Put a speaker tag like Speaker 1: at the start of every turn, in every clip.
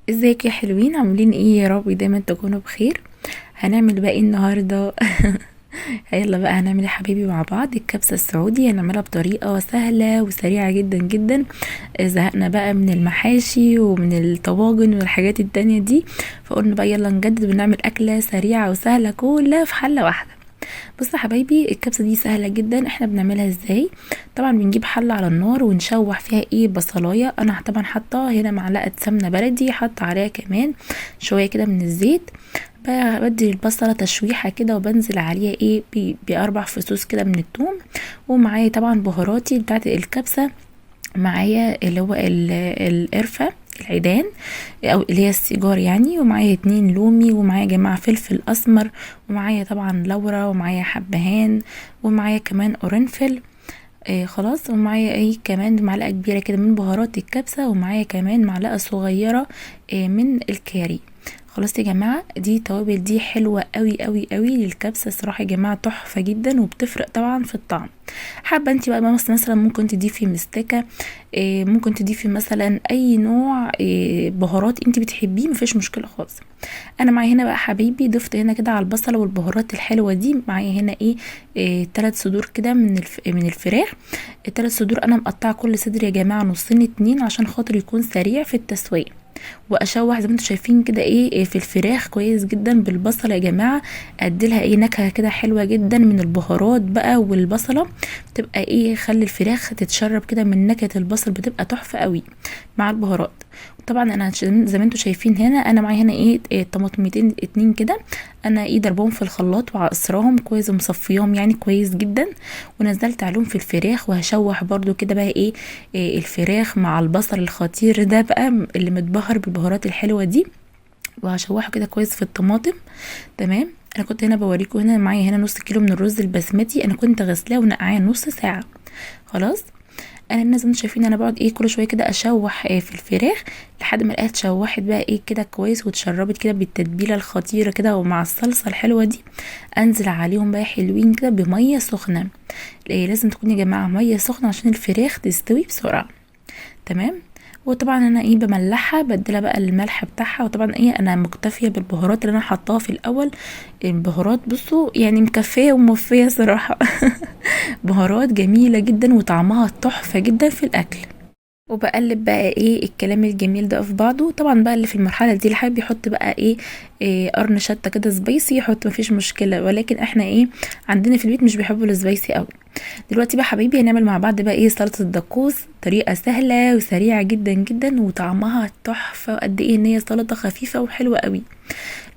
Speaker 1: ازيك يا حلوين؟ عاملين ايه؟ يا رب دايما تكونوا بخير. هنعمل بقى ايه النهارده؟ يلا بقى هنعمل يا حبيبي مع بعض الكبسه السعودي. هنعملها بطريقه سهله وسريعه جدا جدا. زهقنا بقى من المحاشي ومن الطواجن والحاجات التانية دي، فقلنا بقى يلا نجدد ونعمل اكله سريعه وسهله كلها في حله واحده. بص يا حبايبي، الكبسه دي سهله جدا. احنا بنعملها ازاي؟ طبعا بنجيب حله على النار ونشوح فيها ايه بصلايه. انا طبعا حاطه هنا معلقه سمنه بلدي، حاطه عليها كمان شويه كده من الزيت. بدي البصله تشويحه كده وبنزل عليها ايه باربع فصوص كده من الثوم. ومعايا طبعا بهاراتي بتاعت الكبسه. معايا اللي هو القرفة، العيدان او اللي هي السيجار يعني. ومعايا 2 لومي، ومعايا يا جماعة فلفل اسمر، ومعايا طبعا لورا، ومعايا حبهان، ومعايا كمان قرنفل. خلاص. ومعايا ايه كمان معلقة كبيرة كده من بهارات الكبسة، ومعايا كمان معلقة صغيرة من الكاري. خلاص يا جماعة، دي توابل دي حلوة قوي قوي قوي للكبسة الصراحة يا جماعة، تحفة جدا وبتفرق طبعا في الطعم. حابة انت بقى مثلا ممكن تضيفي مستكة، ممكن تضيفي مثلا اي نوع بهارات انت بتحبيه، مفيش مشكلة خالص. انا معايا هنا بقى حبيبي ضفت هنا كده على البصلة والبهارات الحلوة دي. معايا هنا ايه 3 صدور كده من الفراخ. ال3 صدور انا مقطعه كل صدر يا جماعة نصين اتنين عشان خاطر يكون سريع في التسوية. واشوح زي ما انتم شايفين كده ايه في الفراخ كويس جدا بالبصل يا جماعه. اديلها ايه نكهه كده حلوه جدا من البهارات بقى والبصله. بتبقى ايه خلي الفراخ تتشرب كده من نكهه البصل، بتبقى تحفه قوي مع البهارات. طبعا انا زي ما انتم شايفين هنا انا معايا هنا ايه طماطميتين اتنين كده. انا ايه ضربهم في الخلاط وعصراهم كويس ومصفيهم يعني كويس جدا. ونزلت عليهم في الفراخ وهشوح برضو كده بقى إيه الفراخ مع البصل الخطير ده بقى اللي متبهر بالبهارات الحلوه دي. وهشوحه كده كويس في الطماطم. تمام. انا كنت هنا بوريكم هنا معايا هنا نص كيلو من الرز البسمتي، انا كنت غسلاه ونقعاه نص ساعه. خلاص. انا الناس انتوا شايفين انا بقعد ايه كل شويه كده اشوح في الفراخ لحد ما الاقيها اتشوحت بقى ايه كده كويس واتشربت كده بالتتبيله الخطيره كده ومع الصلصه الحلوه دي. انزل عليهم بقى حلوين كده بميه سخنه. إيه لازم تكون يا جماعه ميه سخنه عشان الفراخ تستوي بسرعه. تمام. وطبعا انا ايه بملحها بديلها بقى الملح بتاعها. وطبعا ايه انا مكتفيه بالبهارات اللي انا حطاها في الاول. البهارات بصوا يعني مكفيه وموفيه صراحه. بهارات جميله جدا وطعمها تحفه جدا في الاكل. وبقلب بقى ايه الكلام الجميل ده في بعضه. طبعا بقى اللي في المرحله دي اللي حابب يحط بقى إيه قرن شطه كده سبايسي يحط، مفيش مشكله، ولكن احنا ايه عندنا في البيت مش بيحبوا السبايسي قوي. دلوقتي بقى حبايبي هنعمل مع بعض بقى ايه سلطه الدقوس. طريقه سهله وسريعه جدا جدا وطعمها تحفه، وقد ايه ان هي سلطه خفيفه وحلوه قوي.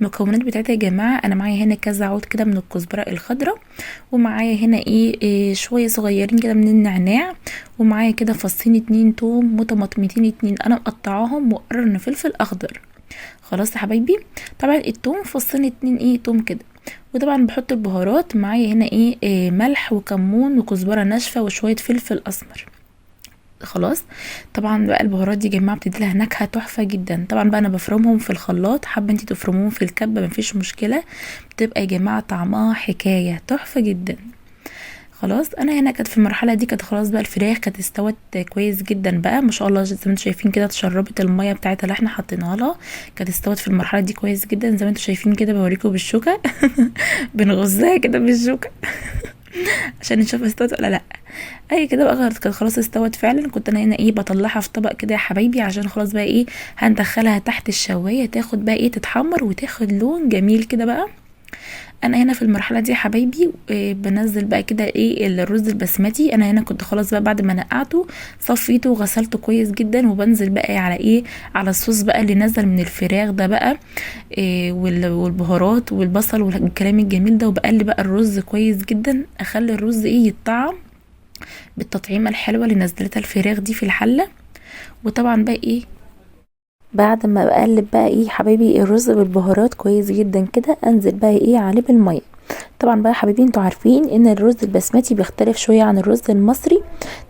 Speaker 1: المكونات بتاعتها يا جماعه انا معايا هنا كذا عود كده من الكزبره الخضراء. ومعايا هنا إيه شويه صغيرين كده من النعناع. ومعايا كده فصين 2 توم وطماطمتين 2 انا مقطعاهم وقرن فلفل اخضر. خلاص يا حبايبي. طبعا التوم فصين 2 توم كده. وطبعا بحط البهارات معايا هنا إيه ملح وكمون وكزبره ناشفه وشويه فلفل اسمر. خلاص. طبعا بقى البهارات دي يا جماعه بتدي لها نكهه تحفه جدا. طبعا بقى انا بفرمهم في الخلاط، حابه انتي تفرموهم في الكبه مفيش مشكله. بتبقى يا جماعه طعمها حكايه تحفه جدا. خلاص. انا هنا كانت في المرحله دي كانت خلاص بقى الفراخ كانت استوت كويس جدا بقى ما شاء الله، زي ما انتم شايفين كده اتشربت الميه بتاعتها اللي احنا حطيناها لها. كانت استوت في المرحله دي كويس جدا زي ما انتم شايفين كده. بوريكم بالشوكه. بنغزها كده بالشوكه عشان نشوف استوت ولا لا. اي كده بقى كانت خلاص استوت فعلا. كنت انا هنا ايه بطلعها في طبق كده يا حبايبي عشان خلاص بقى ايه هندخلها تحت الشوايه تاخد بقى ايه تتحمر وتاخد لون جميل كده بقى. انا هنا في المرحله دي يا حبايبي بنزل بقى كده ايه الرز البسمتي. انا هنا كنت خلاص بقى بعد ما نقعته صفيته وغسلته كويس جدا. وبنزل بقى على ايه على الصوص بقى اللي نزل من الفراخ ده بقى والبهارات والبصل والكلام الجميل ده. وبقلب بقى الرز كويس جدا اخلي الرز ايه يتطعم بالتطعيمه الحلوه اللي نزلتها الفراخ دي في الحله. وطبعا بقى ايه بعد ما بقلب بقى ايه حبايبي الرز بالبهارات كويس جدا كده انزل بقى ايه عليه بالميه. طبعا بقى يا حبايبي انتوا عارفين ان الرز البسمتي بيختلف شويه عن الرز المصري.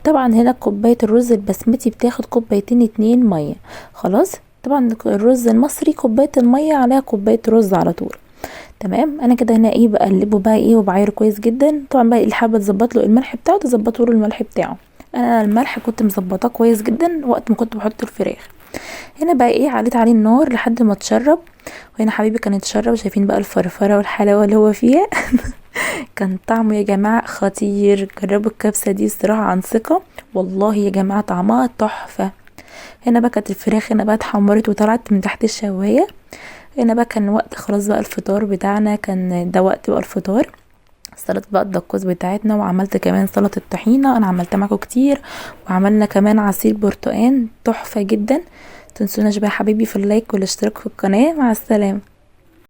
Speaker 1: طبعا هنا كوبايه الرز البسمتي بتاخد كوبايتين 2 ميه. خلاص. طبعا الرز المصري كوبايه الميه عليها كوبايه رز على طول. تمام. انا كده هنا ايه بقلبه بقى ايه وبعايره كويس جدا. طبعا بقى اللي حابه تظبط له الملح بتاعه تظبطوا له الملح بتاعه. انا الملح كنت مظبطاه كويس جدا وقت ما كنت بحط الفراخ. هنا بقى ايه عليت عليه النار لحد ما اتشرب. وهنا حبيبي كان اتشرب، شايفين بقى الفرفره والحلاوه اللي هو فيها. كان طعمه يا جماعه خطير، جربوا الكبسه دي الصراحه عن ثقه، والله يا جماعه طعمها تحفه. هنا بقى كانت الفراخ هنا بقى اتحمرت وطلعت من تحت الشوايه. هنا بقى كان وقت خلاص بقى الفطار بتاعنا، كان ده وقت بقى الفطار. سلطة بقى الدقوس بتاعتنا، وعملت كمان سلطة الطحينة انا عملتها معاكم كتير، وعملنا كمان عصير برتقان تحفة جدا. تنسوناش بقى يا حبيبي في اللايك والاشتراك في القناة. مع السلامة.